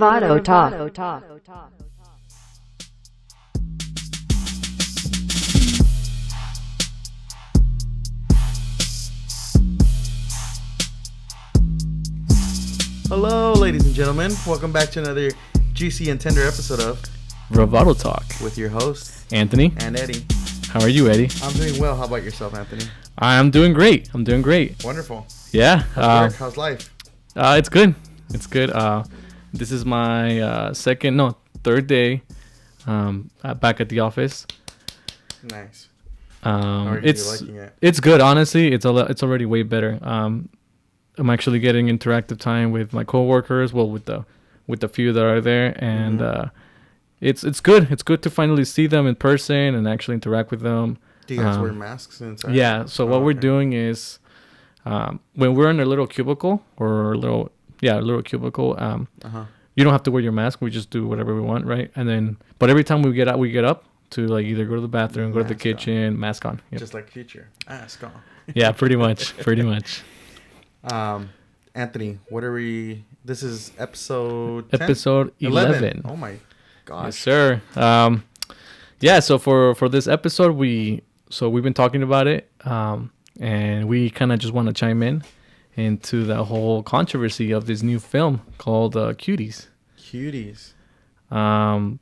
Bravado Talk. Hello, ladies and gentlemen. Welcome back to another juicy and tender episode of Bravado Talk with your hosts, Anthony and Eddie. How are you, Eddie? I'm doing well. How about yourself, Anthony? I'm doing great. Wonderful. Yeah. How's work? How's life? It's good. This is my third day back at the office. Nice. How are you liking it? It's good, honestly. It's already way better. I'm actually getting interactive time with my coworkers, with the few that are there, and it's good. It's good to finally see them in person and actually interact with them. Do you guys wear masks inside? Yeah. So what we're doing is, when we're in a little cubicle you don't have to wear your mask. We just do whatever we want, right? And then, but every time we get up to like either go to the bathroom, go to the kitchen, mask on. Yep. Just like Future, mask on. Yeah, pretty much. Anthony, what are we? This is episode 11. Oh my gosh. Yes, sir. Yeah. So for this episode, we've been talking about it, and we kind of just want to chime in into the whole controversy of this new film called Cuties. Cuties. Yeah,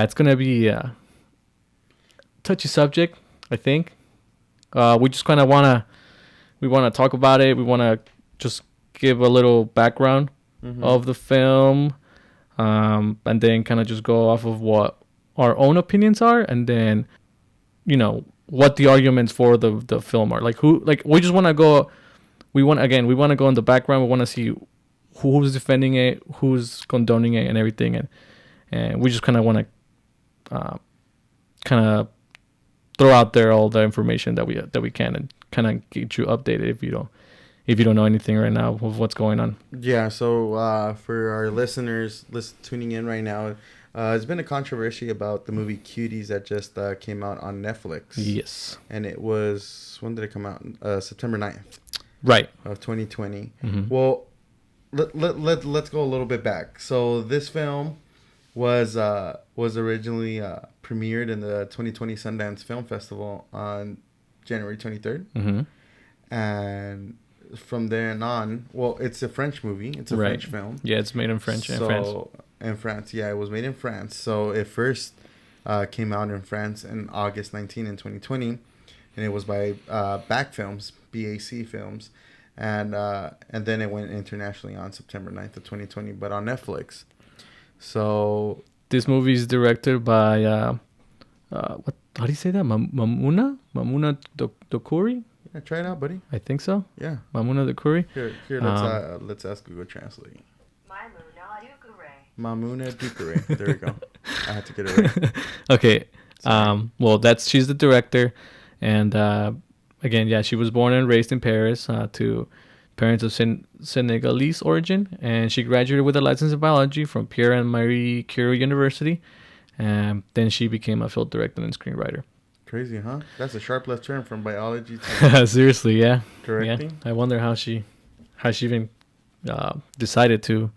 it's gonna be a touchy subject, I think. We just kind of want to talk about it. We want to just give a little background of the film, and then kind of just go off of what our own opinions are, and then, what the arguments for the film are. We just want to go. We want to go in the background. We want to see who's defending it, who's condoning it, and everything, and we just kind of want to throw out there all the information that we can, and kind of get you updated if you don't know anything right now of what's going on. Yeah. So for our listeners tuning in right now, there's been a controversy about the movie Cuties that just came out on Netflix. Yes. And it was, when did it come out? September 9th. Right. Of 2020. Mm-hmm. Well, let's go a little bit back. So this film was originally premiered in the 2020 Sundance Film Festival on January 23rd. Mm-hmm. And from then on, well, it's a French movie. It's a French film. Yeah, it's made in France. In France, yeah, it was made in France. So it first came out in France in August 19 in 2020, and it was by BAC Films, BAC Films, and then it went internationally on September 9th of 2020, but on Netflix. So this movie is directed by how do you say that? Mamouna Dukuri? Yeah, try it out, buddy. I think so. Yeah, Mamouna Dukuri. Here, let's ask Google Translate. Mamouna Dukure. There we go. I had to get it right. Okay. She's the director, and again, yeah, she was born and raised in Paris to parents of Senegalese origin, and she graduated with a license in biology from Pierre and Marie Curie University, and then she became a film director and screenwriter. Crazy, huh? That's a sharp left turn from biology to seriously, yeah. Directing. Yeah. I wonder how she even decided to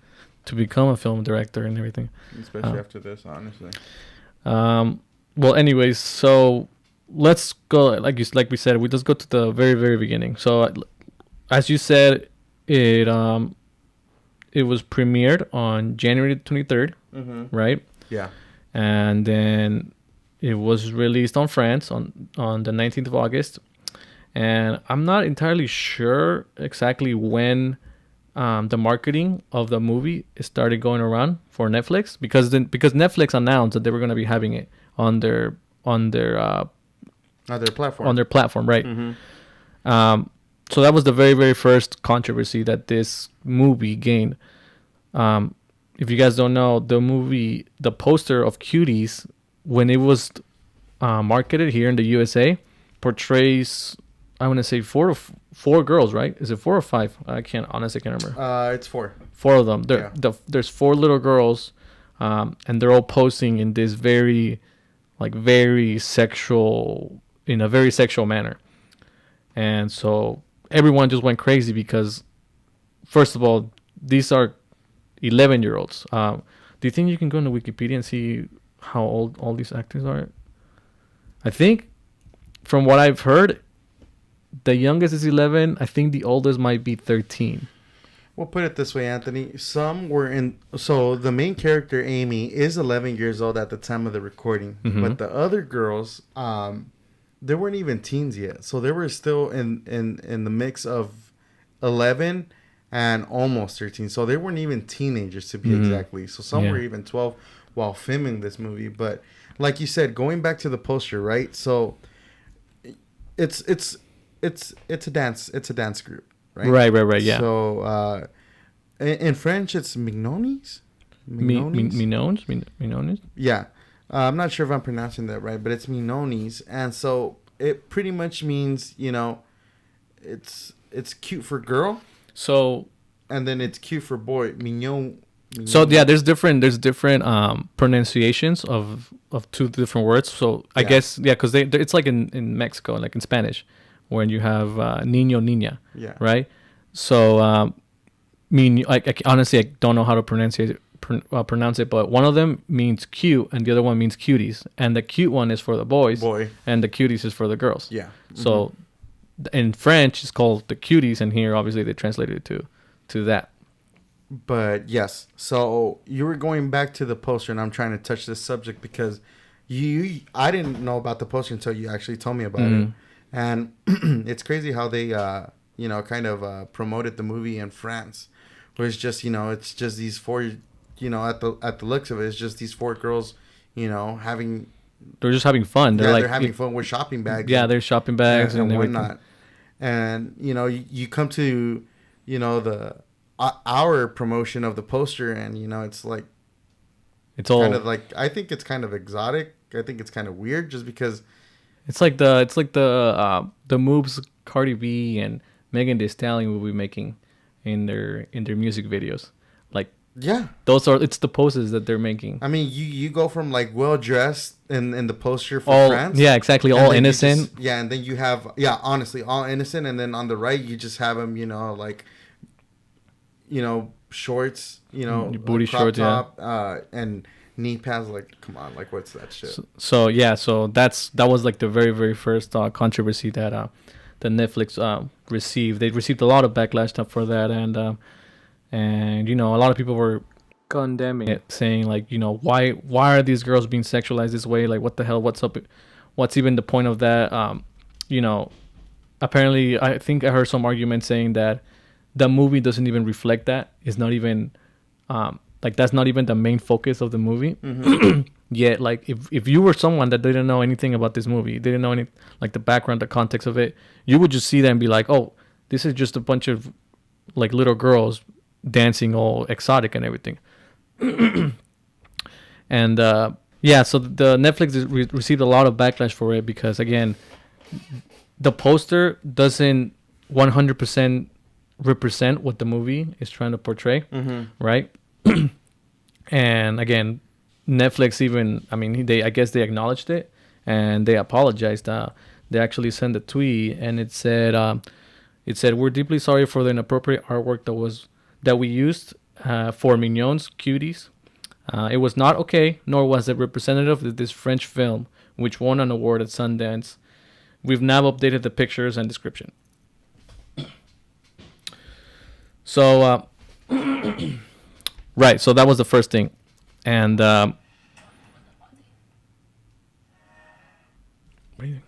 become a film director and everything. Especially after this, honestly. Well, anyways, so let's go. Like we said, we just go to the very, very beginning. So, as you said, it was premiered on January 23rd, right? Yeah. And then it was released on France on the 19th of August. And I'm not entirely sure exactly when the marketing of the movie started going around for Netflix, because Netflix announced that they were going to be having it on their platform, right? Mm-hmm. So that was the very, very first controversy that this movie gained. If you guys don't know, the poster of Cuties, when it was marketed here in the USA, portrays, I want to say four girls, right? Is it 4 or 5? I can't remember. It's 4. 4 of them. There's 4 little girls, and they're all posing in this very sexual, in a very sexual manner. And so everyone just went crazy because, first of all, these are 11-year-olds. Do you think you can go into Wikipedia and see how old all these actors are? I think, from what I've heard, the youngest is 11. I think the oldest might be 13. We'll put it this way, Anthony. Some were in. So the main character, Amy, is 11 years old at the time of the recording. Mhm. But the other girls, they weren't even teens yet. So they were still in the mix of 11 and almost 13. So they weren't even teenagers, to be Mhm. exactly. So some Yeah. were even 12 while filming this movie. But like you said, going back to the poster, right? So it's a dance. It's a dance group. Right. Yeah. So in French, it's Mignonis. Minones? Minones? Yeah, I'm not sure if I'm pronouncing that right, but it's Mignonis, and so it pretty much means it's cute for girl, So and then it's cute for boy. Mignon. So yeah, there's different pronunciations of two different words. So I Yeah. guess because it's like in Mexico, like in Spanish, when you have niño niña, Yeah. right? So honestly I don't know how to pronounce it, but one of them means cute and the other one means cuties, and the cute one is for the boys, Boy. and the cuties is for the girls. Yeah. So in French it's called the cuties, and here obviously they translated it to that. But yes, so you were going back to the poster, and I'm trying to touch this subject because I didn't know about the poster until you actually told me about it, and it's crazy how they kind of promoted the movie in France, where it's just it's just these four, at the looks of it, it's just these four girls, having They're just having fun. they're having fun with shopping bags. Yeah, they're shopping bags and everything. whatnot, and you come to the our promotion of the poster, and it's like It's all kind of like, I think it's kind of exotic. I think it's kind of weird just because it's like the moves Cardi B and Megan Thee Stallion will be making in their music videos. Like yeah. it's the poses that they're making. I mean, you go from like well dressed in the poster for All France. yeah, exactly. and All then you innocent. just- and then you have honestly all innocent, and then on the right you just have them like shorts, Booty crop shorts, yeah. top, and knee pads. Like, come on, like what's that shit? So that was like the very very first controversy that the Netflix received. They received a lot of backlash stuff for that, and a lot of people were condemning it, saying like, why are these girls being sexualized this way? Like, what the hell? What's up? What's even the point of that? Apparently, I think I heard some argument saying that the movie doesn't even reflect that. It's not even that's not even the main focus of the movie. Yet, like, if you were someone that didn't know anything about this movie, didn't know any like the background, the context of it, you would just see that and be like, oh, this is just a bunch of like little girls dancing all exotic and everything. And so the Netflix received a lot of backlash for it because, again, the poster doesn't 100% represent what the movie is trying to portray, right? And again, Netflix I guess they acknowledged it and they apologized. They actually sent a tweet, and it said we're deeply sorry for the inappropriate artwork that we used for Mignon's Cuties. It was not okay, nor was it representative of this French film, which won an award at Sundance. We've now updated the pictures and description. So, right. So that was the first thing, and what do you think?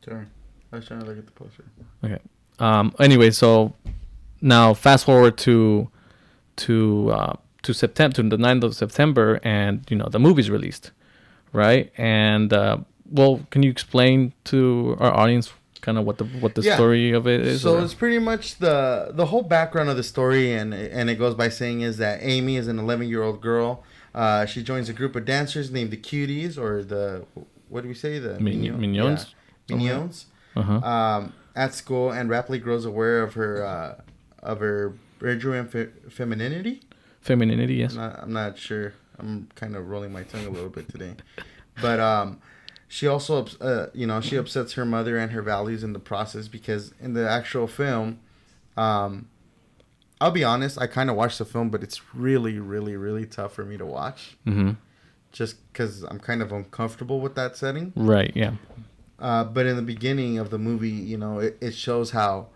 Sorry, I was trying to look at the poster. Okay. Anyway, so now fast forward to September, to the 9th of September, and the movie's released, right? And can you explain to our audience kind of what the story of it is? So it's pretty much the whole background of the story, and it goes by saying is that Amy is an 11-year-old girl. She joins a group of dancers named the Cuties, or the, what do we say, the Mignons? Yeah. Mignons. At school, and rapidly grows aware of her bedroom femininity. Femininity, yes. I'm not sure. I'm kind of rolling my tongue a little bit today, but she also she upsets her mother and her values in the process, because in the actual film, I'll be honest, I kind of watched the film, but it's really, really, really tough for me to watch. Mm-hmm. Just because I'm kind of uncomfortable with that setting. Right. Yeah. But in the beginning of the movie, you know, it shows how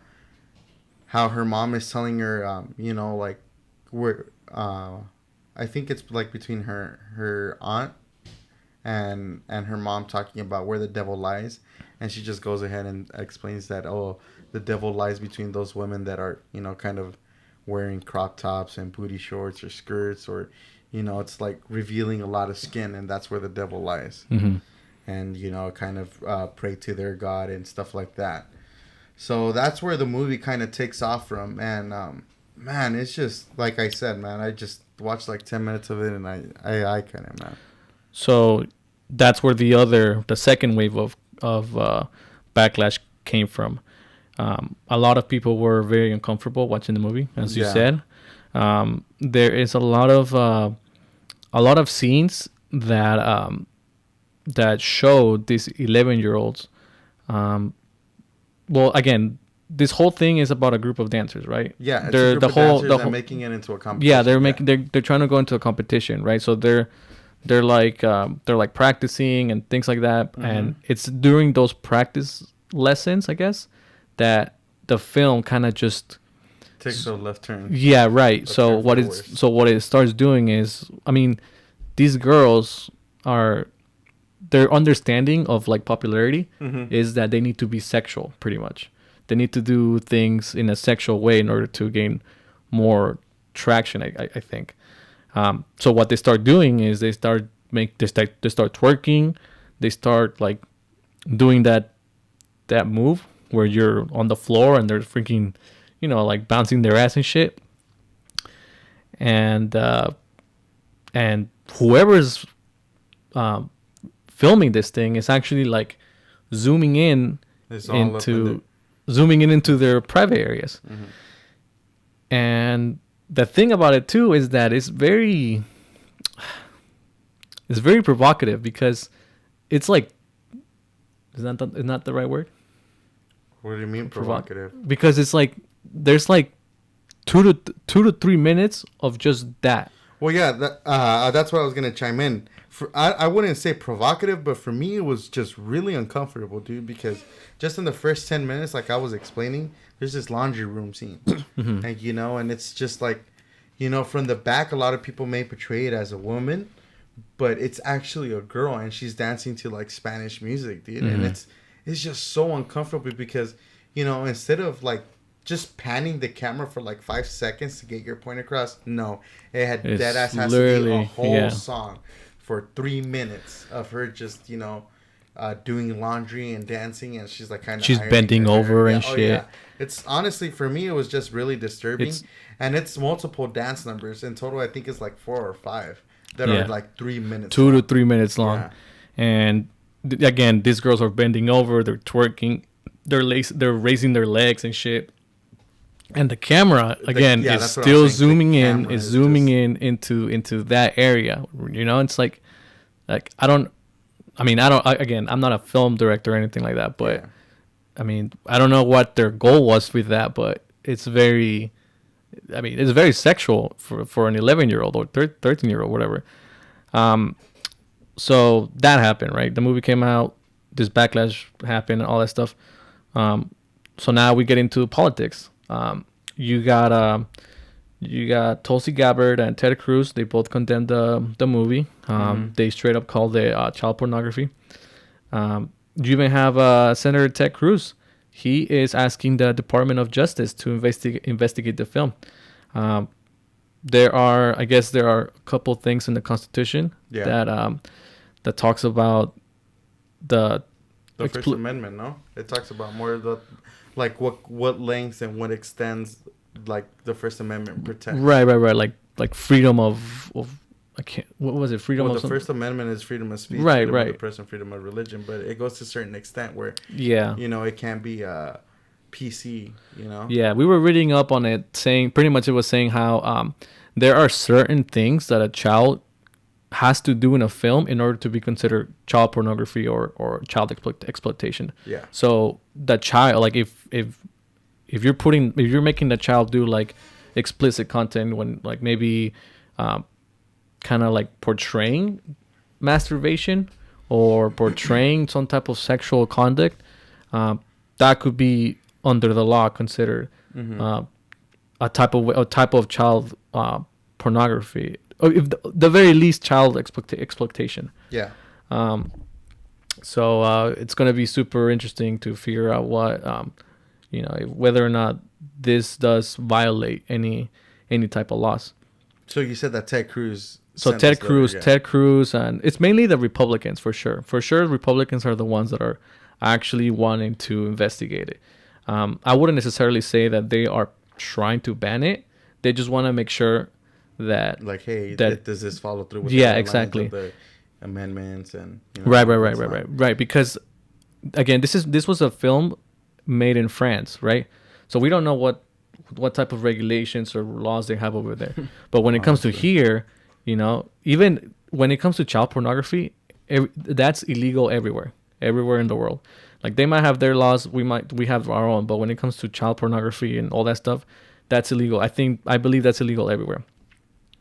her mom is telling her, you know, like where I think it's like between her aunt and her mom talking about where the devil lies, and she just goes ahead and explains that, oh, the devil lies between those women that are, you know, kind of wearing crop tops and booty shorts or skirts, or, you know, it's like revealing a lot of skin, and that's where the devil lies. Mm-hmm. And, you know, kind of pray to their god and stuff like that. So that's where the movie kind of takes off from. And man, it's just like I said, man, I just watched like 10 minutes of it, and I kind of, man. So that's where the second wave of Backlash came from. A lot of people were very uncomfortable watching the movie, as you said. There is a lot of scenes that that show these 11-year-olds. Well, again, this whole thing is about a group of dancers, right? Yeah, it's a group of dancers that are making it into a competition. Yeah, they're trying to go into a competition, right? So they're like practicing and things like that, mm-hmm. And it's during those practice lessons, I guess, that the film kind of just takes a left turn. Yeah, right. So what it starts doing is, I mean, these girls are, their understanding of like popularity mm-hmm. is that they need to be sexual, pretty much. They need to do things in a sexual way in order to gain more traction, I think. So what they start doing is they start twerking. They start like doing that move where you're on the floor and they're freaking, you know, like bouncing their ass and shit. And whoever's filming this thing is actually like zooming in into their private areas. Mm-hmm. And the thing about it too is that it's very provocative, because it's like, is not the right word? What do you mean provocative? Because it's like there's like 2 to 3 minutes of just that. Well, yeah, that's what I was gonna chime in. I wouldn't say provocative, but for me it was just really uncomfortable, dude. Because just in the first 10 minutes, like I was explaining, there's this laundry room scene, mm-hmm. and you know, and it's just like, you know, from the back, a lot of people may portray it as a woman, but it's actually a girl, and she's dancing to like Spanish music, dude, mm-hmm. and it's just so uncomfortable because, you know, instead of like just panning the camera for like 5 seconds to get your point across, no, it has to be a whole song for 3 minutes of her just, you know, doing laundry and dancing, and she's like she's bending over and shit. Yeah. It's honestly, for me, it was just really disturbing, and it's multiple dance numbers in total. I think it's like 4 or 5 that are like 3 minutes, 2 to 3 minutes long, and again, these girls are bending over, they're twerking, they're raising their legs and shit, and the camera again is still zooming in, into that area. You know, it's like I'm not a film director or anything like that, but I mean, I don't know what their goal was with that, but it's very sexual for an 11-year-old or 13-year-old, whatever. So that happened, right? The movie came out, this backlash happened, and all that stuff. So now we get into politics. You got Tulsi Gabbard and Ted Cruz. They both condemned the movie. Mm-hmm. They straight up called it child pornography. You even have Senator Ted Cruz. He is asking the Department of Justice to investigate the film. There are a couple things in the Constitution that talks about the First Amendment. No, it talks about more of the like what lengths and what extends, like the First Amendment protects. Right. Like freedom of I can't. What was it? Freedom of the First Amendment is freedom of speech, right. Freedom of the person, freedom of religion, but it goes to a certain extent where you know, it can't be PC. You know. Yeah, we were reading up on it, saying pretty much it was saying how there are certain things that a child has to do in a film in order to be considered child pornography or child exploitation. Yeah. So the child, like if you're making the child do like explicit content when like maybe kind of like portraying masturbation or portraying some type of sexual conduct, that could be under the law considered a type of child pornography, or if the very least child exploitation. Yeah. So it's going to be super interesting to figure out what whether or not this does violate any type of laws. So you said that Ted Cruz. So Ted Cruz, and it's mainly the Republicans for sure. For sure, Republicans are the ones that are actually wanting to investigate it. I wouldn't necessarily say that they are trying to ban it. They just want to make sure that, like, hey, does this follow through with the amendments and right. Because again, this was a film made in France, right? So we don't know what type of regulations or laws they have over there. But when it comes to here, even when it comes to child pornography, that's illegal everywhere in the world. Like they might have their laws, we have our own, but when it comes to child pornography and all that stuff, that's illegal. I believe that's illegal everywhere.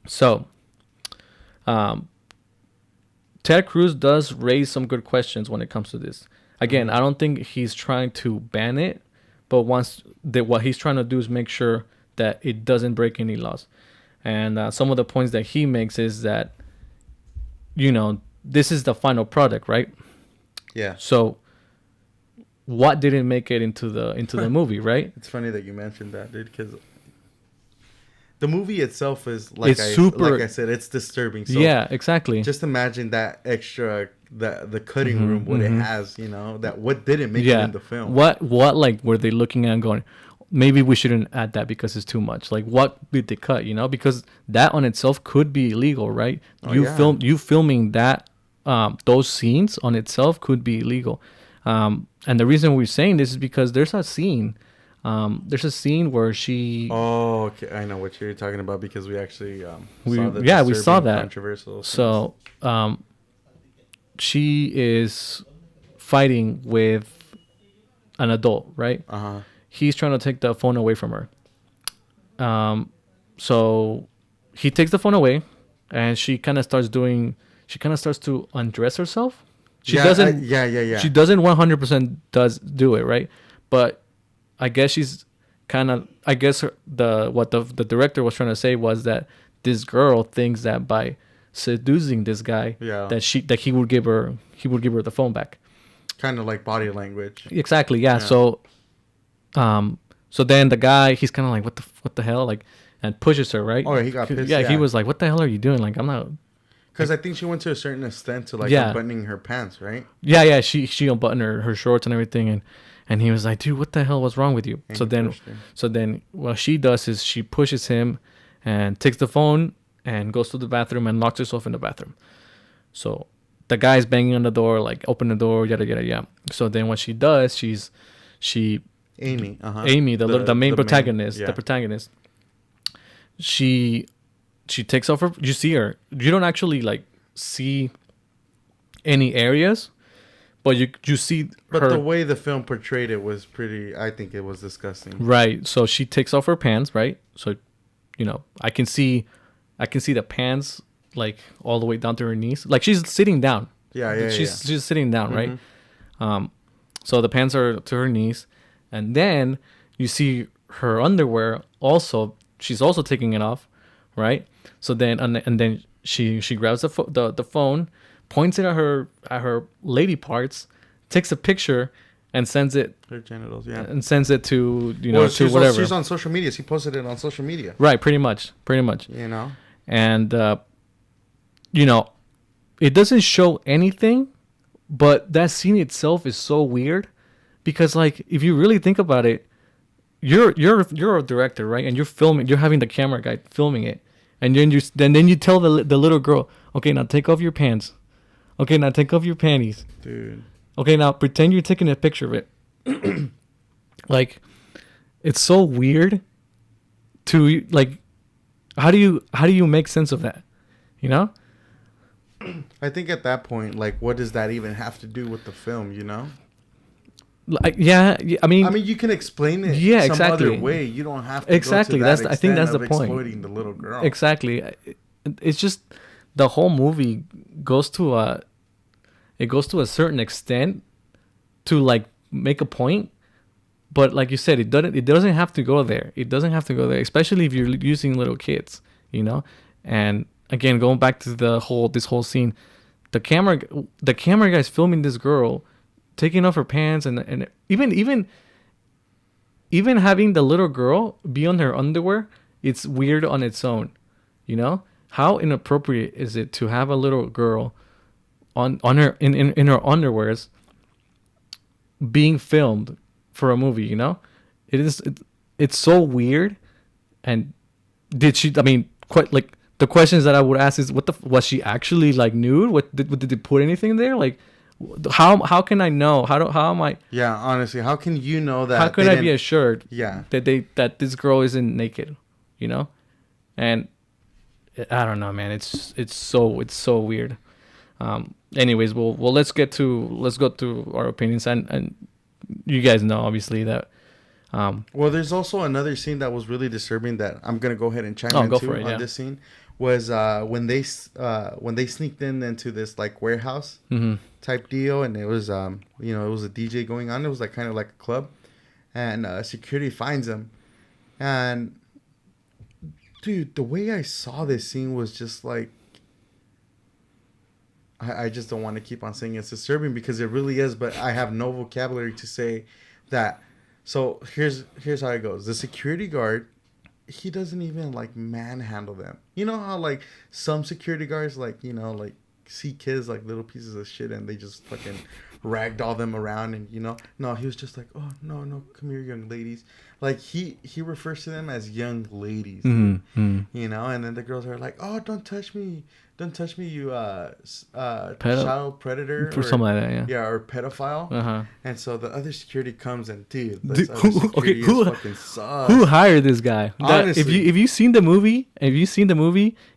So, Ted Cruz does raise some good questions when it comes to this. Again, I don't think he's trying to ban it, but what he's trying to do is make sure that it doesn't break any laws. And some of the points that he makes is that, this is the final product, right? Yeah. So, what didn't make it into the movie, right? It's funny that you mentioned that, dude, because the movie itself is like I said, it's disturbing. So yeah, exactly. Just imagine that extra the cutting room, what it has, that what didn't make it in the film. What like were they looking at and going, maybe we shouldn't add that because it's too much. Like what did they cut, because that on itself could be illegal, right? You filming that those scenes on itself could be illegal. And the reason we're saying this is because there's a scene where she... Oh, okay. I know what you're talking about because we actually we saw that. Controversial so, she is fighting with an adult, right? Uh-huh. He's trying to take the phone away from her. So he takes the phone away, and she kind of starts to undress herself. She doesn't 100% do it, right? But I guess the director was trying to say was that this girl thinks that by seducing this guy, that he would give her the phone back. Kind of like body language. Exactly. Yeah. So then the guy, he's kind of like, what the hell, like, and pushes her, right? Oh, he got pissed. Yeah, he was like, what the hell are you doing? Like, I'm not. Because I think she went to a certain extent to unbuttoning her pants, right? Yeah. She unbuttoned her shorts and everything, and he was like, dude, what the hell was wrong with you? And so then what she does is she pushes him and takes the phone and goes to the bathroom and locks herself in the bathroom. So the guy's banging on the door, like, open the door, yada, yada, yada. So then what she does, Amy, the main protagonist, the protagonist, she takes off her, you see her, you don't actually like see any areas, but you see but her. The way the film portrayed it was pretty, I think it was disgusting. Right. So she takes off her pants, right? So, I can see the pants like all the way down to her knees. Like she's sitting down. She's sitting down, right? So the pants are to her knees, and then you see her underwear also. She's also taking it off, right? So then and then she grabs the phone, points it at her lady parts, takes a picture, and sends it. Her genitals, yeah. And sends it to to whatever. She's on social media. She posted it on social media. Right, pretty much. And it doesn't show anything, but that scene itself is so weird because, like, if you really think about it, you're a director, right? And you're having the camera guy filming it, and then you tell the little girl, okay, now take off your pants. Okay, now take off your panties. Dude. Okay, now pretend you're taking a picture of it. Like, it's so weird to, like, how do you make sense of that? I think at that point, like, what does that even have to do with the film, Like, yeah, I I mean, mean, you can explain it yeah, some other exactly, way. You don't have to go to exactly. that I think extent that's the of point. exploiting the little girl. Exactly. It's just the whole movie goes to a it goes to a certain extent to like make a point, but like you said, it doesn't have to go there. It doesn't have to go there, especially if you're using little kids, you know. And again, going back to this whole scene, the camera the camera guy's filming this girl taking off her pants, and even having the little girl be on her underwear, it's weird on its own, you know. How inappropriate is it to have a little girl on her in her underwears being filmed for a movie, you know? It's so weird. And did she, I mean, quite like the questions that I would ask is, was she actually like nude? Did they put anything there? Like, how can I know? How am I? Yeah, honestly, how can you know that? How could I be assured? Yeah, that this girl isn't naked, you know? And I don't know, man. It's so weird. Anyways, well, let's go to our opinions, and you guys know obviously that. Well, there's also another scene that was really disturbing that I'm gonna go ahead and chime Oh, in go too for it, on yeah. this scene was when they sneaked into this like warehouse Mm-hmm. type deal, and it was it was a DJ going on. It was like kind of like a club, and security finds them, and dude, the way I saw this scene was just like I just don't want to keep on saying it's disturbing because it really is, but I have no vocabulary to say that. So here's how it goes. The security guard, he doesn't even like manhandle them. You know how like some security guards like like see kids like little pieces of shit and they just fucking ragdoll them around and no, he was just like, oh no, come here young ladies. Like he refers to them as young ladies. Mm-hmm. And then the girls are like, oh, don't touch me, you Pedo- child predator For or something like that, yeah. or pedophile. Uh-huh. And so the other security comes and dude, Dude, this other security is who fucking sus. who hired this guy? Honestly. If you've seen the movie,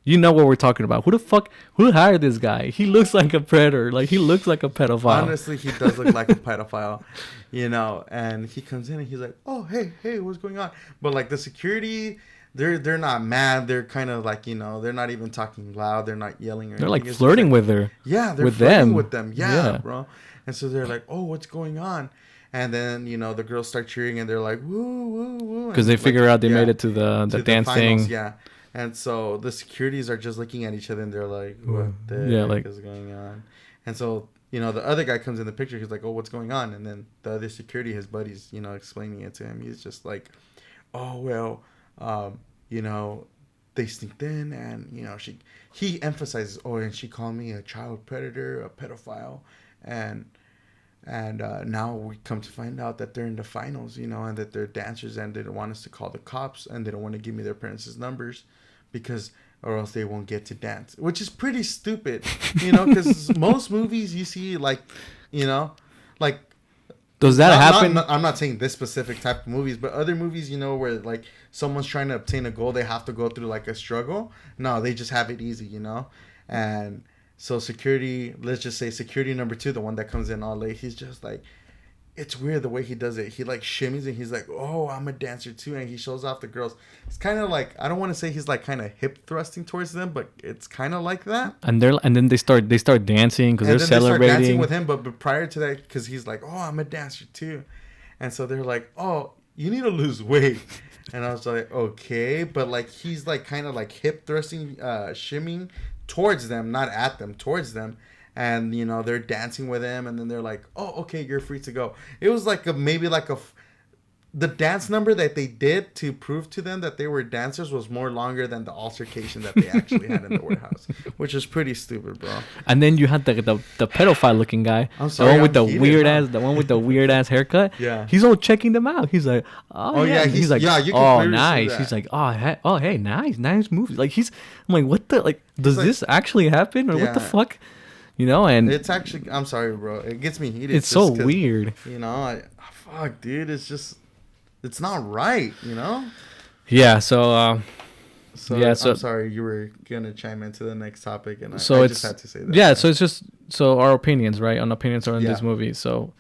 you know what we're talking about. Who hired this guy? He looks like a predator. Like he looks like a pedophile. Honestly, he does look like a pedophile, and he comes in and he's like, oh, hey, what's going on? But like the security, they're not mad. They're kind of like, they're not even talking loud. They're not yelling or They're anything. like It's flirting like, with her. yeah, they're with flirting them. with them. Yeah. Yeah, bro. And so they're like, oh, what's going on? And then, the girls start cheering and they're like, woo, woo, woo. Because they figure out they made it to the to dance finals, thing. yeah. And so the securities are just looking at each other and they're like, what the Yeah, heck like- is going on? And so, the other guy comes in the picture. He's like, oh, what's going on? And then the other security, his buddies, explaining it to him. He's just like, oh, well, they sneaked in and, he emphasizes, oh, and she called me a child predator, a pedophile. And now we come to find out that they're in the finals, and that they're dancers and they don't want us to call the cops and they don't want to give me their parents' numbers because or else they won't get to dance, which is pretty stupid, because most movies you see like, like Does that happen? I'm not saying this specific type of movies, but other movies, where like someone's trying to obtain a goal, they have to go through like a struggle. No, they just have it easy, and so security, let's just say security number 2, the one that comes in all late, he's just like, it's weird the way he does it. He like shimmies and he's like, oh, I'm a dancer too. And he shows off the girls. It's kind of like, I don't want to say he's like kind of hip thrusting towards them, but it's kind of like that. And then they start dancing because they're celebrating. They start dancing with him. But prior to that, because he's like, oh, I'm a dancer too. And so they're like, oh, you need to lose weight. And I was like, okay. But like, he's like kind of like hip thrusting, shimming towards them, not at them, towards them. And they're dancing with him, and then they're like, "Oh, okay, you're free to go." It was like the dance number that they did to prove to them that they were dancers was more longer than the altercation that they actually had in the warehouse, which is pretty stupid, bro. And then you had the pedophile looking guy, I'm sorry, the one with I'm the heated, weird huh? ass, the one with the weird ass haircut. Yeah. He's all checking them out. He's like, oh yeah. yeah, He's like, yeah, you can oh clearly see nice. that. He's like, oh hey, nice moves. Like I'm like, what the like? Does like- this actually happen or what the Yeah. fuck? And It's actually, I'm sorry, bro. It gets me heated. it's just so 'cause, weird. Fuck, dude. It's not right, Yeah. So So, Yeah, so- I'm sorry, you were gonna chime into the next topic, and so I it's just had to say that. yeah. So it's just our opinions, right? On opinions on Yeah. this movie. So,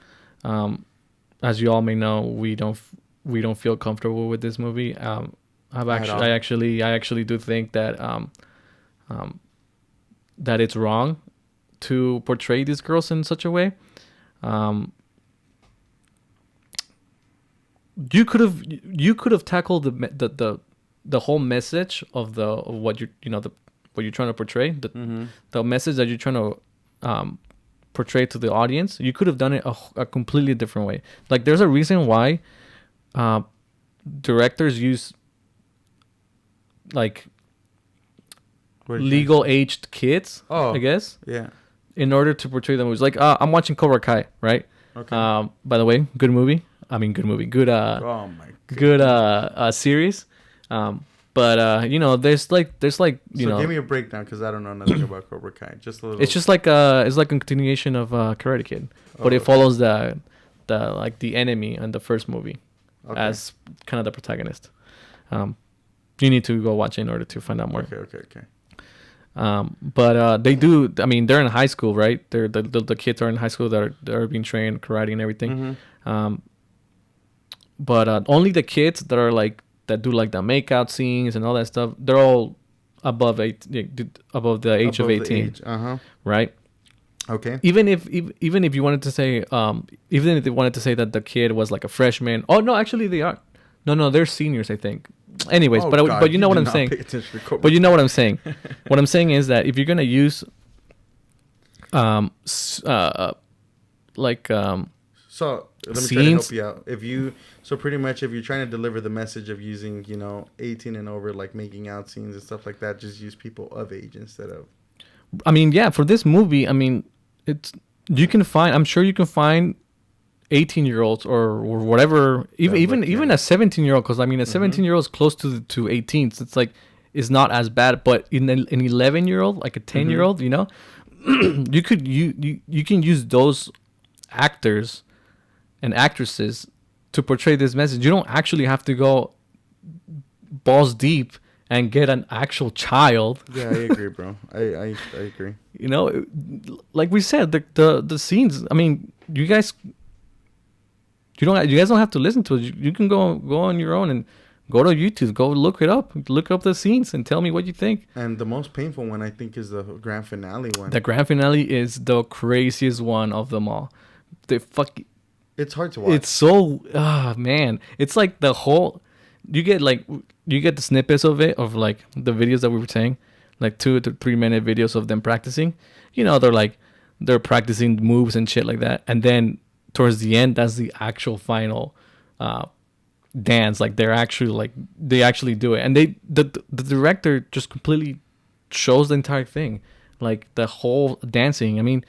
as you all may know, we don't feel comfortable with this movie. I actually do think that that it's wrong to portray these girls in such a way. Um, you could have tackled the whole message of what what you're trying to portray, the message that you're trying to portray to the audience. You could have done it a completely different way. Like, there's a reason why directors use like legal aged kids, I guess, yeah, in order to portray the movies. Like, I'm watching Cobra Kai, right? okay. By the way, good movie. I mean, good movie. Good Oh my god. good series. But there's like Give me a breakdown, because I don't know nothing about Cobra Kai. Just a little. it's just like it's like a continuation of Karate Kid, but it follows the enemy in the first movie as kind of the protagonist. You need to go watch it in order to find out more. Okay. But they do. I mean, they're in high school, right? They're the kids are in high school that are being trained karate and everything. Mm-hmm. But only the kids that do like the makeout scenes and all that stuff. They're all above the age of 18, right? Okay. Even if you wanted to say, even if they wanted to say that the kid was like a freshman. Oh no, actually they are. No, they're seniors, I think. Anyways, but you know what I'm saying. But you know what I'm saying. What I'm saying is that if you're gonna use, So let me scenes. try to help you out. Pretty much, if you're trying to deliver the message of using, 18 and over, like making out scenes and stuff like that, just use people of age instead of. I mean, yeah, for this movie, I mean, I'm sure you can find 18-year-olds or whatever, even a 17-year-old, because I mean, a 17-year-old is close to 18, so it's like it's not as bad. But in an 11-year-old, like a 10-year-old, you can use those actors and actresses to portray this message. You don't actually have to go balls deep and get an actual child. Yeah, I agree, bro. I agree. Like we said, the scenes. I mean, you guys don't have to listen to it. You can go on your own and go to YouTube, go look it up, look up the scenes, and tell me what you think. And the most painful one, I think, is the grand finale one. The grand finale is the craziest one of them all. It's hard to watch. It's so man. It's like the whole. You get the snippets of it, of like the videos that we were saying, like 2 to 3 minute videos of them practicing. They're practicing moves and shit like that, and then towards the end, that's the actual final dance. Like they actually do it, and the director just completely shows the entire thing, like the whole dancing. I mean,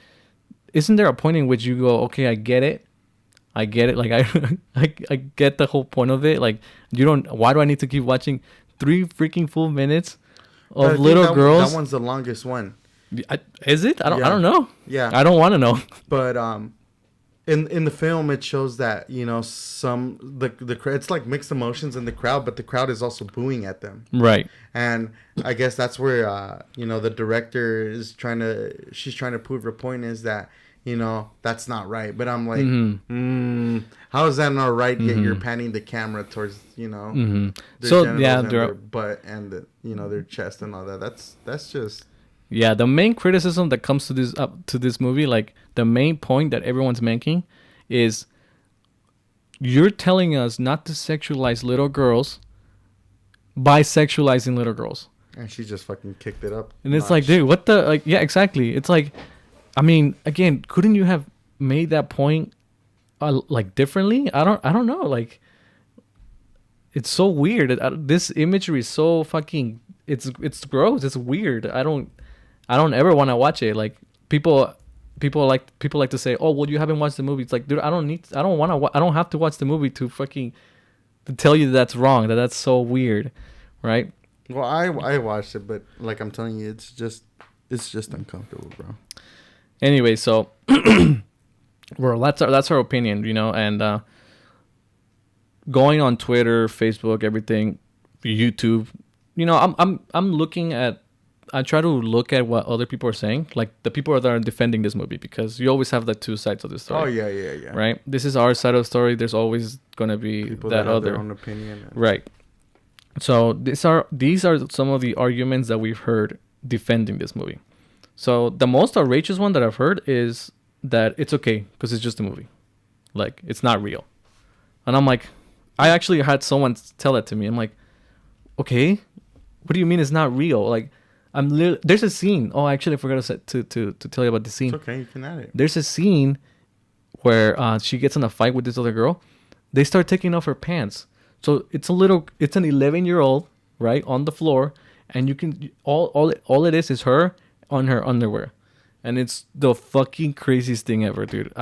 isn't there a point in which you go, okay, I get it, like I get the whole point of it. Like, why do I need to keep watching 3 freaking full minutes of little girls? That one's the longest one. Is it? I don't know. Yeah, I don't want to know. But in the film, it shows that it's like mixed emotions in the crowd, but the crowd is also booing at them. Right. And I guess that's where the director she's trying to prove her point is that that's not right. But I'm like, how is that not right? Yet you're panning the camera towards their so genitals and their butt and their chest and all that. That's just. Yeah, the main criticism that comes to this movie, like the main point that everyone's making, is you're telling us not to sexualize little girls by sexualizing little girls. And she just fucking kicked it up. And it's like, dude, what the, like, yeah, exactly. It's like, I mean, again, couldn't you have made that point like differently? I don't know. Like, it's so weird. This imagery is so fucking. It's gross. It's weird. I don't ever want to watch it. Like people like to say, oh, well, you haven't watched the movie. It's like, dude, I don't have to watch the movie to tell you that's wrong. That's so weird, right? Well, I watched it, but like I'm telling you, it's just uncomfortable, bro. Anyway, so well, that's our opinion, and going on Twitter, Facebook, everything, YouTube, I'm looking at I try to look at what other people are saying, like the people that are defending this movie, because you always have the two sides of the story. Oh yeah. Right. This is our side of the story. There's always gonna be People that that have other their own opinion. Right. So these are some of the arguments that we've heard defending this movie. So the most outrageous one that I've heard is that it's okay because it's just a movie, like it's not real. And I'm like, I actually had someone tell that to me. I'm like, okay, what do you mean it's not real? Like, there's a scene. Oh, actually, I forgot to tell you about the scene. It's okay, you can add it. There's a scene where she gets in a fight with this other girl. They start taking off her pants. So it's an 11-year-old, right, on the floor, and you can all it is her on her underwear, and it's the fucking craziest thing ever, dude.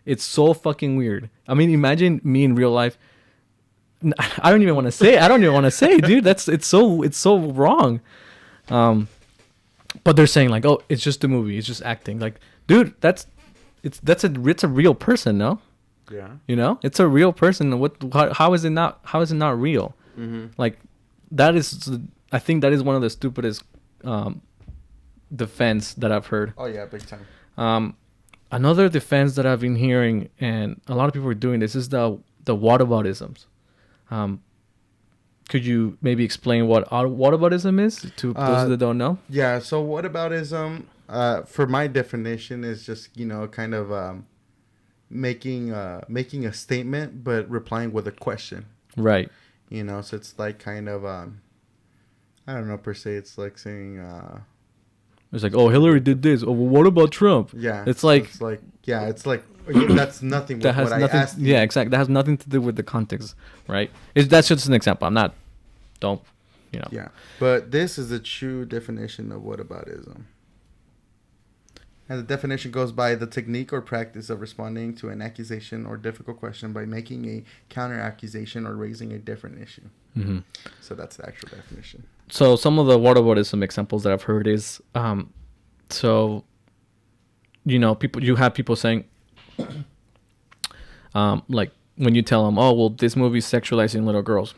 It's so fucking weird. I mean, imagine me in real life. I don't even want to say, dude. It's so wrong. But they're saying like, oh, it's just a movie, it's just acting. Like, dude, it's a real person, no? Yeah. You know, it's a real person. How is it not real? Mm-hmm. Like, that is, I think that is one of the stupidest defense that I've heard. Oh yeah, big time. Another defense that I've been hearing, and a lot of people are doing this, is the whataboutisms. Could you maybe explain what whataboutism is to those that don't know? Yeah. So whataboutism, for my definition, is just kind of making a statement but replying with a question. Right. So it's like kind of I don't know per se. It's like saying it's like, oh, Hillary did this. Oh, well, what about Trump? Yeah. It's like that's nothing with what I asked you. Yeah, exactly. That has nothing to do with the context, right? That's just an example. Yeah. But this is the true definition of whataboutism. And the definition goes by the technique or practice of responding to an accusation or difficult question by making a counter accusation or raising a different issue. Mm-hmm. So that's the actual definition. So some of the whataboutism examples that I've heard is, you have people saying, like when you tell them, oh, well, this movie's sexualizing little girls.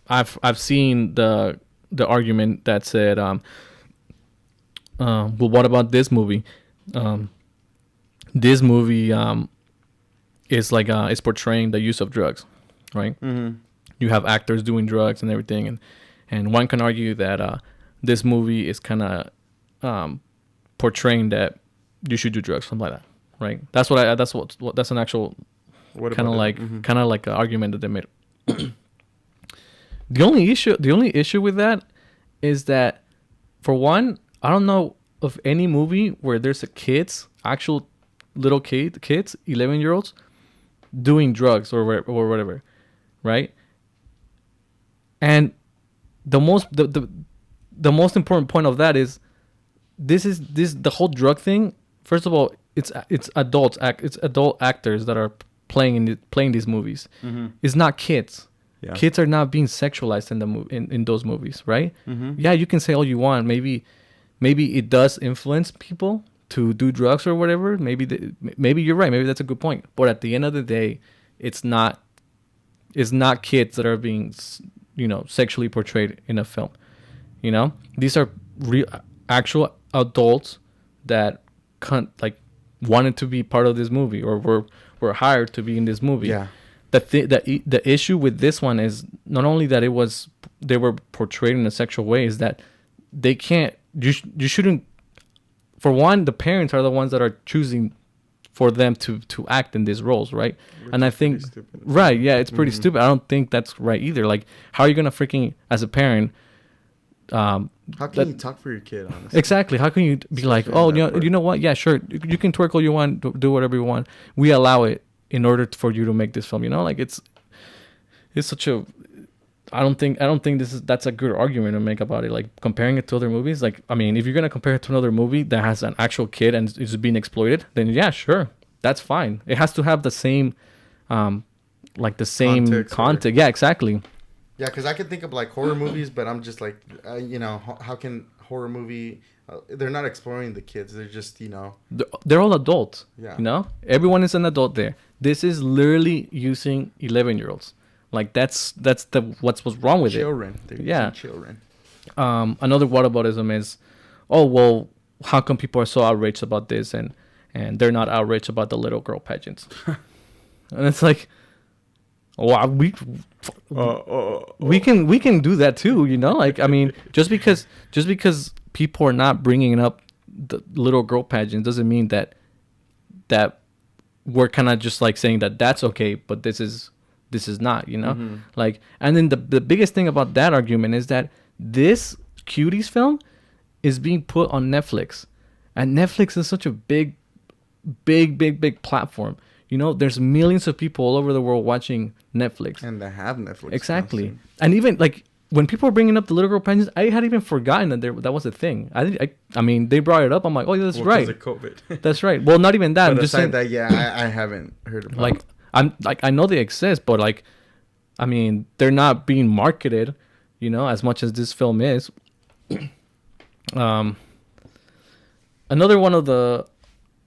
I've seen the argument that said, well, what about this movie? This movie is like is portraying the use of drugs, right? Mm-hmm. You have actors doing drugs and everything, and one can argue that this movie is kind of portraying that you should do drugs, something like that, right? That's an actual kind of like an argument that they made. The only issue with that is that, for one, I don't know of any movie where there's actual little kids, 11-year-olds, doing drugs or whatever, right? And the most important point of that is the whole drug thing. First of all, it's adult actors that are playing these movies. Mm-hmm. It's not kids. Yeah. Kids are not being sexualized in those movies, right? Mm-hmm. Yeah, you can say all you want. Maybe it does influence people to do drugs or whatever. Maybe you're right. Maybe that's a good point. But at the end of the day, it's not kids that are being, sexually portrayed in a film. These are real, actual adults that wanted to be part of this movie or were hired to be in this movie. Yeah. The issue with this one is not only that they were portrayed in a sexual way, is that they can't. You shouldn't. For one, the parents are the ones that are choosing for them to act in these roles, right? Which and I think, right, yeah, it's pretty stupid. I don't think that's right either. Like, how are you gonna freaking, as a parent? How can you talk for your kid, honestly? Exactly. How can you be like, oh, you know what? Yeah, sure. You can twerk all you want, do whatever you want. We allow it in order for you to make this film. Like it's such a. I don't think that's a good argument to make about it. Like, comparing it to other movies. Like, I mean, if you're gonna compare it to another movie that has an actual kid and is being exploited, then yeah, sure, that's fine. It has to have the same, the same context. Yeah, exactly. Yeah, because I can think of like horror movies, but I'm just like, how can horror movie? They're not exploring the kids. They're just, They're all adults. Yeah. Everyone is an adult there. This is literally using 11-year-olds. Like, that's what's wrong with children. it. They're yeah. children. Another whataboutism is, oh well, how come people are so outraged about this and they're not outraged about the little girl pageants? And it's like, wow, we can do that too, you know? Like, I mean, just because people are not bringing up the little girl pageant doesn't mean that we're kind of just like saying that that's okay, but this is not, you know? Mm-hmm. Like, and then the biggest thing about that argument is that this Cuties film is being put on Netflix, and Netflix is such a big platform. You know, there's millions of people all over the world watching Netflix. And they have Netflix. Exactly. Now, and even like when people were bringing up the little girl pageants, I had even forgotten that that was a thing. I mean, they brought it up. I'm like, oh, yeah, that's right. Because of COVID. That's right. Well, not even that. But I'm just aside saying that, yeah, I haven't heard about. Like, I know they exist, but like, I mean, they're not being marketed, you know, as much as this film is. Another one of the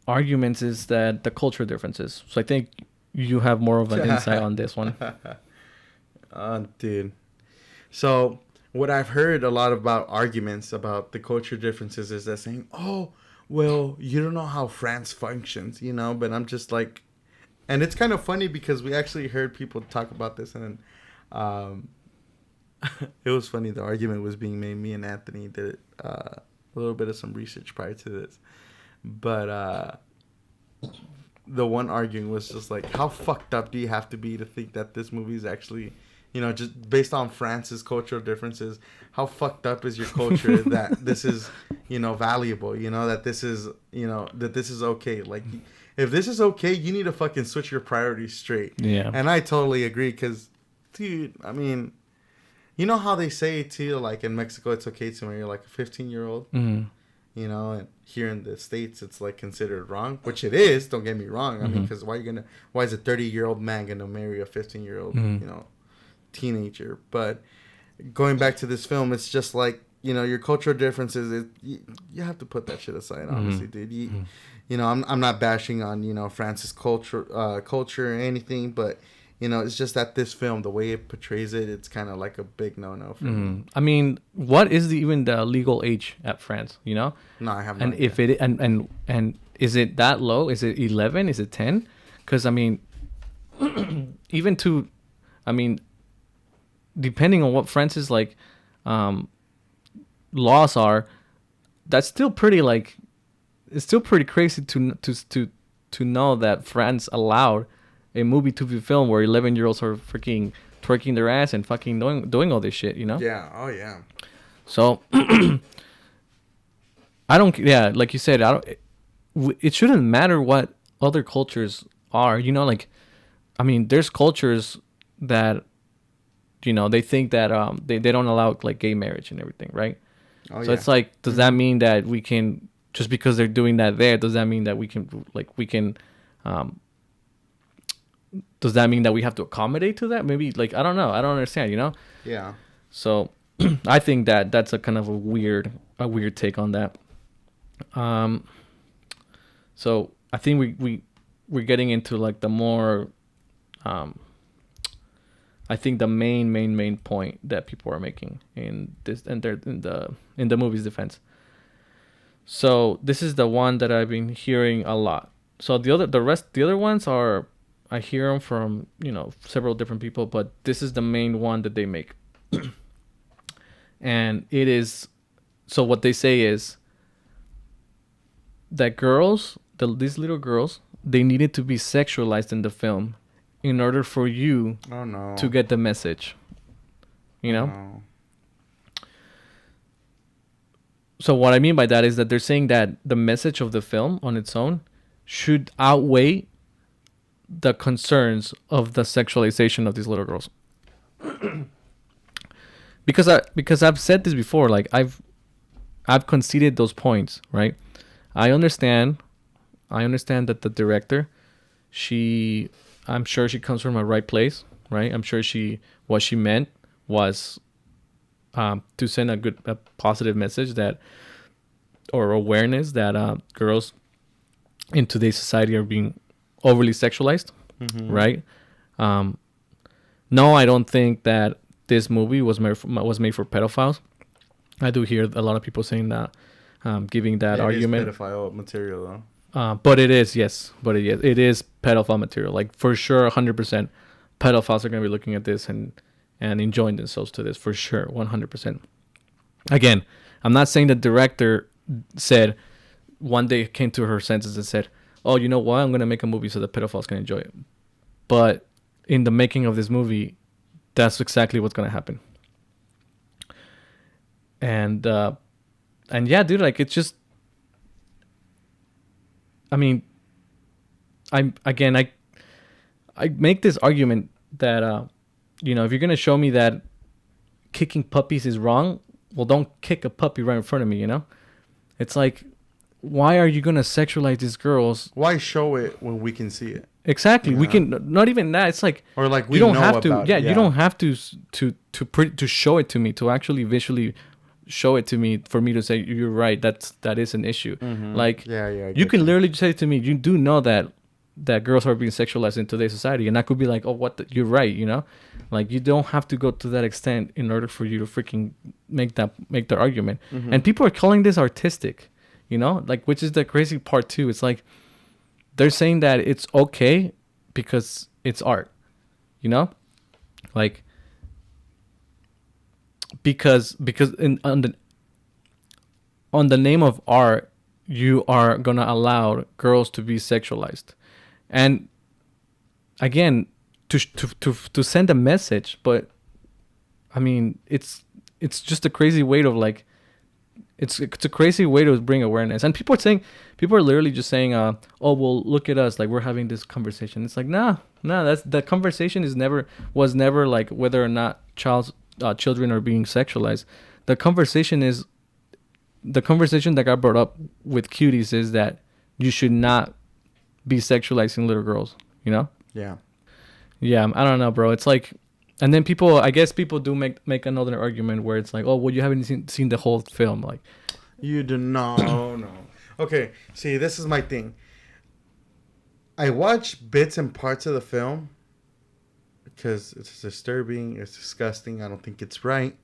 arguments is that the culture differences. So I think you have more of an insight on this one. Dude. So what I've heard a lot about arguments about the culture differences is that saying, oh, well, you don't know how France functions, you know? But I'm just like, and it's kind of funny because we actually heard people talk about this, and it was funny. The argument was being made. Me and Anthony did a little bit of some research prior to this, but the one arguing was just like, how fucked up do you have to be to think that this movie is actually, you know, just based on France's cultural differences, how fucked up is your culture that this is, you know, valuable, you know, that this is, you know, that this is okay. Like, if this is okay, you need to fucking switch your priorities straight. Yeah. And I totally agree because, dude, I mean, you know how they say too, like in Mexico, it's okay to marry like a 15-year-old, you know, and here in the States, it's like considered wrong, which it is. Don't get me wrong. I mean, because why is a 30-year-old man gonna marry a 15-year-old, you know, teenager? But going back to this film, it's just like, you know, your cultural differences. You have to put that shit aside, honestly, dude. You know, I'm not bashing on, you know, France's culture or anything, but you know, it's just that this film, the way it portrays it, it's kind of like a big no-no for me. I mean, what is even the legal age at France? You know? No, I have no And idea. if it and is it that low? Is it 11? Is it 10? Because I mean, even to, I mean, depending on what France's like laws are, that's still pretty like, it's still pretty crazy to know that France allowed a movie to be filmed where 11-year-olds are freaking twerking their ass and fucking doing all this shit, you know? Yeah. Oh, yeah. So yeah, like you said, it shouldn't matter what other cultures are, you know? Like, I mean, there's cultures that, you know, they think that they don't allow like gay marriage and everything, right? Oh, so yeah. it's like, does that mean that we can, just because they're doing that there, does that mean that does that mean that we have to accommodate to that? Maybe, like, I don't know. I don't understand, you know? Yeah. So I think that that's a kind of a weird take on that. So I think we're getting into like the more, I think the main point that people are making in this, and they're in the movie's defense. So this is the one that I've been hearing a lot. So the other ones are, I hear them from, you know, several different people, but this is the main one that they make. And it is, so what they say is that these little girls, they needed to be sexualized in the film in order for you to get the message, you know? No. So what I mean by that is that they're saying that the message of the film on its own should outweigh the concerns of the sexualization of these little girls. because I've said this before, like I've conceded those points, right? I understand that the director, I'm sure she comes from a right place, right? I'm sure what she meant was to send a positive message that, or awareness that girls in today's society are being overly sexualized, right? No, I don't think that this movie was made for pedophiles. I do hear a lot of people saying that, giving that It argument. is pedophile material, though. But it is, yes, but it is pedophile material. Like for sure, 100%, pedophiles are gonna be looking at this and enjoying themselves to this for sure, 100%. Again, I'm not saying the director said one day came to her senses and said, "Oh, you know what? I'm gonna make a movie so the pedophiles can enjoy it." But in the making of this movie, that's exactly what's gonna happen. And yeah, dude, like it's just, I mean, I make this argument that if you're gonna show me that kicking puppies is wrong, well, don't kick a puppy right in front of me. It's like, why are you gonna sexualize these girls? Why show it when we can see it? Exactly, we can not even that. It's like, or like you don't know have to. about Yeah, it. you don't have to show it to me, to actually visually show it to me for me to say you're right. That is an issue. Like, you can literally say to me, you do know that girls are being sexualized in today's society, and I could be like, oh, you're right. Like, you don't have to go to that extent in order for you to freaking make the argument. And people are calling this artistic, like, which is the crazy part too. It's like they're saying that it's okay because it's art, like, because on the name of art, you are gonna allow girls to be sexualized, and again, to send a message. But I mean, it's just a crazy way to, like, it's a crazy way to bring awareness. And people are literally just saying, oh, well, look at us, like, we're having this conversation. It's like, nah, that conversation was never like whether or not children are being sexualized. The conversation that got brought up with Cuties is that you should not be sexualizing little girls, Yeah. I don't know, bro. It's like, and then I guess people do make another argument where it's like, oh, well, you haven't seen the whole film. Like, you do not. No. Okay, see, this is my thing. I watch bits and parts of the film because it's disturbing, it's disgusting. I don't think it's right,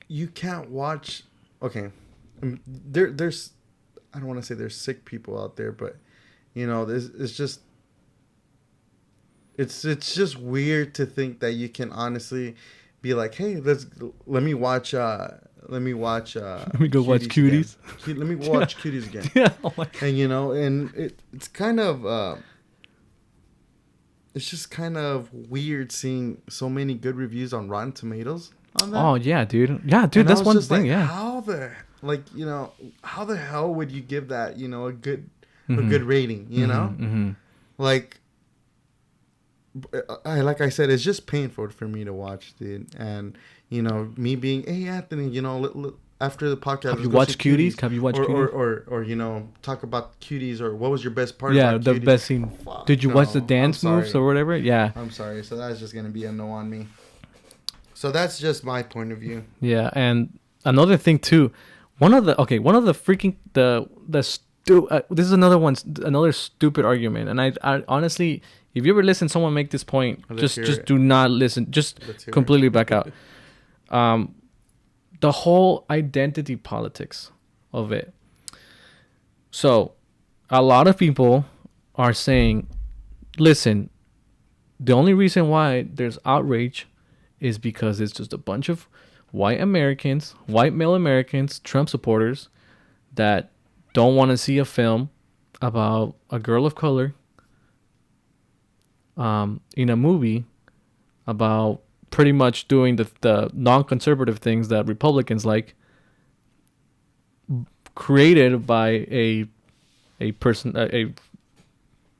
You can't watch. Okay, there's. I don't want to say there's sick people out there, but it's just. It's just weird to think that you can honestly be like, hey, let me watch let me watch watch Cuties. Let me watch Cuties again. Yeah, oh my God. And it's kind of it's just kind of weird seeing so many good reviews on Rotten Tomatoes on that. Oh yeah, dude. Yeah, dude, that's one thing. Like, yeah. How the hell would you give that, a good rating, Like, like I said, it's just painful for me to watch, dude. And me being, hey, Anthony, after the podcast, have you watched Cuties? Have you watched Cuties? Or talk about Cuties, or what was your best part? Yeah, about the Cuties? best scene. Fuck, did you watch the dance moves or whatever? Yeah. I'm sorry. So that's just gonna be a no on me. So that's just my point of view. Yeah, and another thing too, one of the freaking this is another stupid argument, and I honestly, if you ever listen someone make this point, just do not listen. Just completely back out. The whole identity politics of it. So, a lot of people are saying, listen, the only reason why there's outrage is because it's just a bunch of white male Americans, Trump supporters, that don't want to see a film about a girl of color in a movie about pretty much doing the non-conservative things that Republicans like, created by a person, a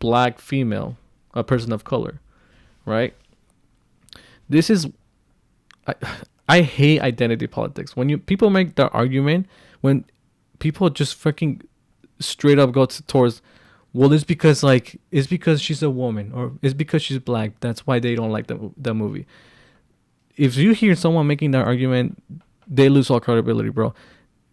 black female, a person of color, right? This is, I hate identity politics. When people make the argument, when people just fucking straight up go towards, well, it's because she's a woman, or it's because she's black, that's why they don't like the movie. If you hear someone making that argument, they lose all credibility, bro.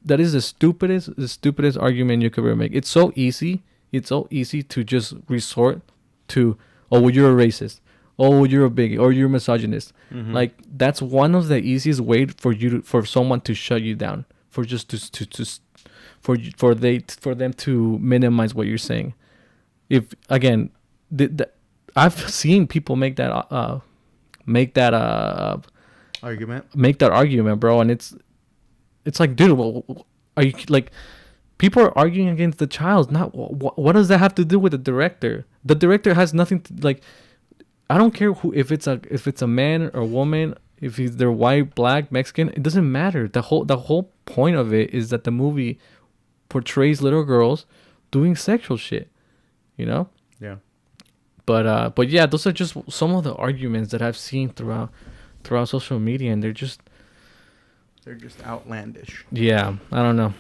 That is the stupidest argument you could ever make. It's so easy to just resort to, oh, well, you're a racist. oh, you're a bigot or you're a misogynist. Mm-hmm. Like that's one of the easiest way for someone to shut you down, for just for them to minimize what you're saying. If again, I've seen people make that argument, bro, and it's like, dude, well, are you like, people are arguing against the child? Not what does that have to do with the director? The director has nothing to like. I don't care who, if it's a man or a woman, if they're white, black, Mexican. It doesn't matter. The whole point of it is that the movie portrays little girls doing sexual shit. You know. Yeah. But yeah, those are just some of the arguments that I've seen throughout social media, and they're just outlandish. Yeah, I don't know.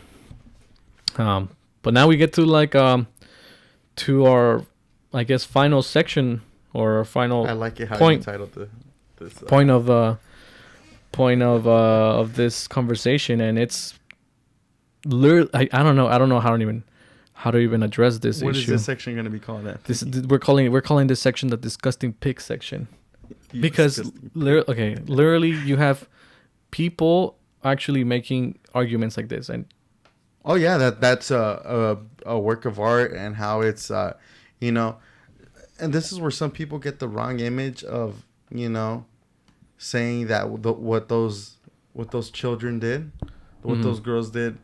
But now we get to like to our, I guess, final section or our final. I like it how point, you titled this point of this conversation, and it's literally I don't know how to even address this issue. What is this section going to be called? We're calling this section the disgusting pig section. Because literally you have people actually making arguments like this, and oh yeah, that's a work of art, and how it's and this is where some people get the wrong image of saying that what those children did, what those girls did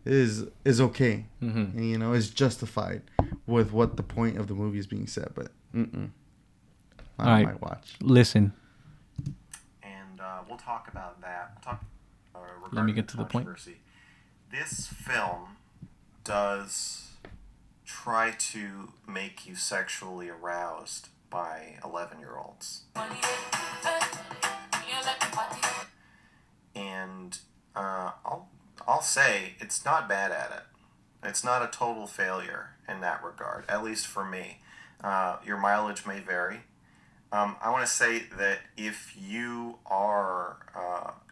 is okay, and is justified with what the point of the movie is being said, but not on my watch. Listen, and we'll talk about that. Let me get to the point. This film does try to make you sexually aroused by 11-year-olds. And I'll say it's not bad at it. It's not a total failure in that regard, at least for me. Your mileage may vary. I want to say that if you are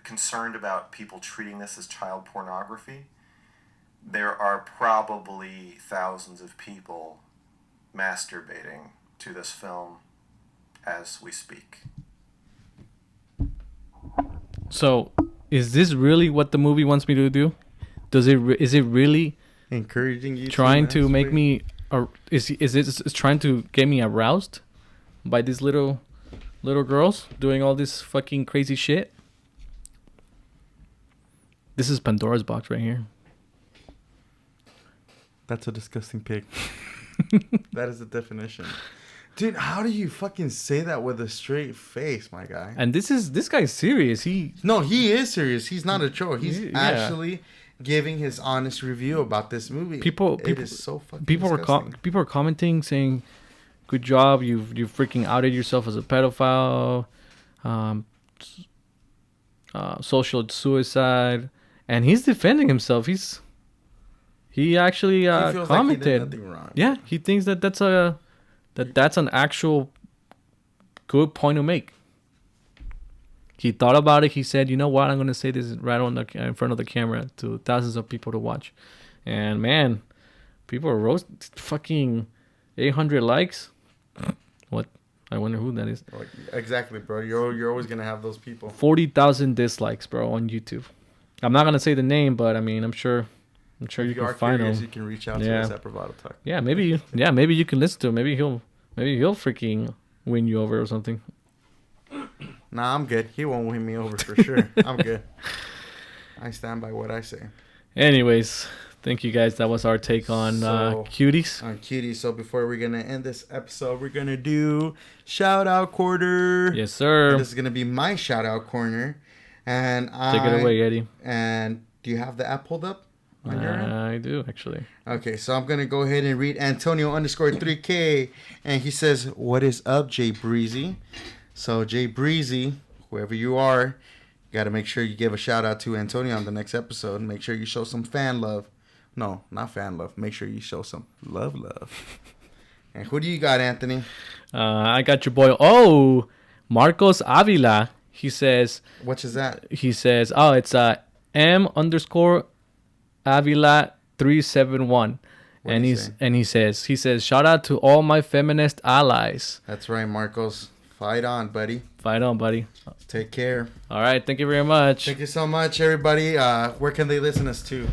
concerned about people treating this as child pornography, there are probably thousands of people masturbating to this film as we speak. So, is this really what the movie wants me to do? Is it really encouraging you, trying to make me, or is it trying to get me aroused by these little girls doing all this fucking crazy shit? This is Pandora's box right here. That's a disgusting pig. That is the definition. Dude, how do you fucking say that with a straight face, my guy? And this guy's serious. No, he is serious. He's not a troll. He's actually giving his honest review about this movie. It is so fucking disgusting. People are commenting saying, "Good job, you freaking outed yourself as a pedophile." Social suicide, and he's defending himself. He actually commented. Like he did nothing wrong. Yeah, he thinks that's an actual good point to make. He thought about it. He said, "You know what? I'm gonna say this right in front of the camera to thousands of people to watch." And man, people are fucking 800 likes. What? I wonder who that is. Exactly, bro. You're always gonna have those people. 40,000 dislikes, bro, on YouTube. I'm not gonna say the name, but I mean, I'm sure you can find him. You can reach out to us at Bravado Talk. Yeah, maybe you can listen to him. Maybe he'll freaking win you over or something. Nah, I'm good. He won't win me over for sure. I'm good. I stand by what I say. Anyways, thank you guys. That was our take on Cuties. On Cuties. So before we're going to end this episode, we're going to do shout out corner. Yes, sir. And this is going to be my shout out corner. And take it away, Eddie. And do you have the app pulled up? I do, actually. Okay, so I'm going to go ahead and read Antonio_3K. And he says, "What is up, Jay Breezy?" So, Jay Breezy, whoever you are, you got to make sure you give a shout out to Antonio on the next episode. Make sure you show some fan love. No, not fan love. Make sure you show some love. And who do you got, Anthony? I got your boy, Marcos Avila. He says... What is that? He says, it's M_Avila 371. And he says, shout out to all my feminist allies. That's right, Marcos. Fight on, buddy. Fight on, buddy. Take care. All right. Thank you very much. Thank you so much, everybody. Where can they listen us to?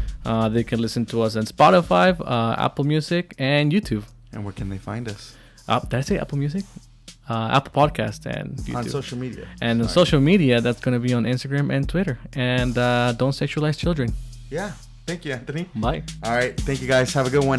They can listen to us on Spotify, Apple Music, and YouTube. And where can they find us? Did I say Apple Music? Apple Podcast and YouTube. On social media. And on social media, that's going to be on Instagram and Twitter. And don't sexualize children. Yeah. Thank you, Anthony. Bye. All right. Thank you, guys. Have a good one.